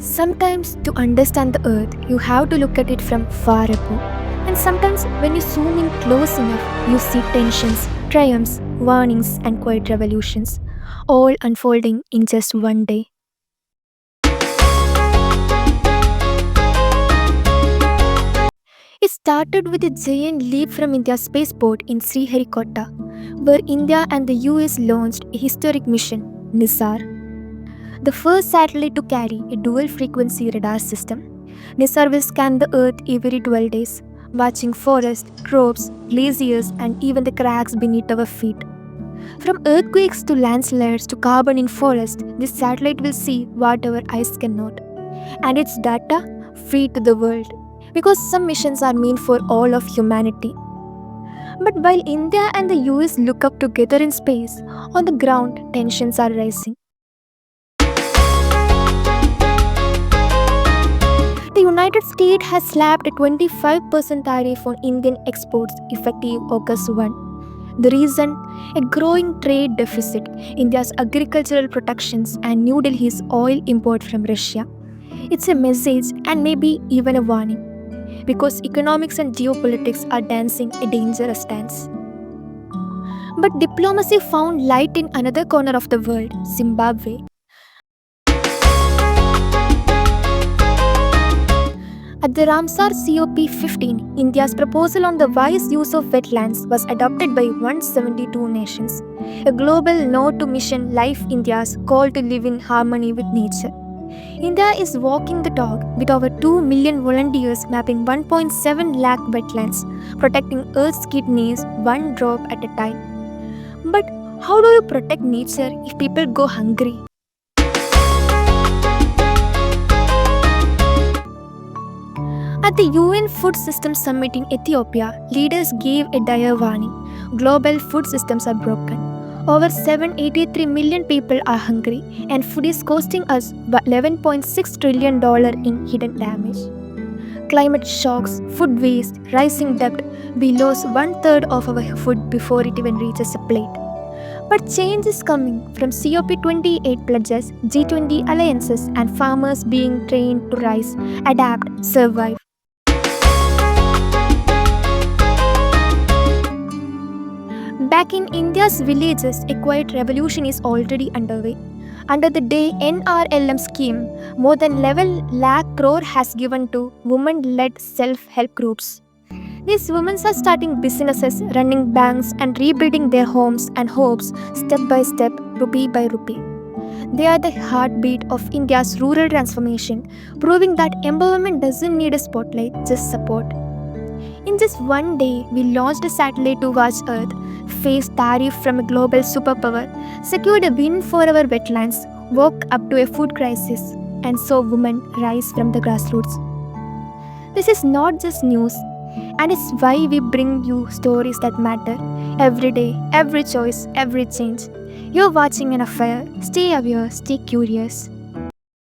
Sometimes to understand the earth, you have to look at it from far above. And sometimes when you zoom in close enough, you see tensions, triumphs, warnings, and quiet revolutions, all unfolding in just one day. It started with a giant leap from India's spaceport in Sriharikota, where India and the US launched a historic mission, NISAR, the first satellite to carry a dual frequency radar system. NISAR will scan the Earth every 12 days, watching forests, crops, glaciers, and even the cracks beneath our feet. From earthquakes to landslides to carbon in forests, this satellite will see what our eyes cannot. And its data free to the world. Because some missions are meant for all of humanity. But while India and the US look up together in space, on the ground tensions are rising. The United States has slapped a 25% tariff on Indian exports effective August 1. The reason? A growing trade deficit, India's agricultural productions, and New Delhi's oil import from Russia. It's a message and maybe even a warning, because economics and geopolitics are dancing a dangerous dance. But diplomacy found light in another corner of the world, Zimbabwe. At the Ramsar CoP15, India's proposal on the wise use of wetlands was adopted by 172 nations, a global no to mission Life India's call to live in harmony with nature. India is walking the talk with over 2 million volunteers mapping 1.7 lakh wetlands, protecting Earth's kidneys one drop at a time. But how do you protect nature if people go hungry? At the UN Food Systems Summit in Ethiopia, leaders gave a dire warning. Global food systems are broken. Over 783 million people are hungry, and food is costing us $11.6 trillion in hidden damage. Climate shocks, food waste, rising debt, we lose 1/3 of our food before it even reaches a plate. But change is coming from COP28 pledges, G20 alliances, and farmers being trained to rise, adapt, survive. Back in India's villages, a quiet revolution is already underway. Under the DAY-NRLM scheme, more than 11 lakh crore has given to women-led self-help groups. These women are starting businesses, running banks, and rebuilding their homes and hopes step by step, rupee by rupee. They are the heartbeat of India's rural transformation, proving that empowerment doesn't need a spotlight, just support. In just one day, we launched a satellite to watch Earth, faced Tariff from a global superpower, secured a win for our wetlands, woke up to a food crisis, and saw women rise from the grassroots. This is not just news, and it's why we bring you stories that matter. Every day, every choice, every change. You're watching an affair. Stay aware, stay curious.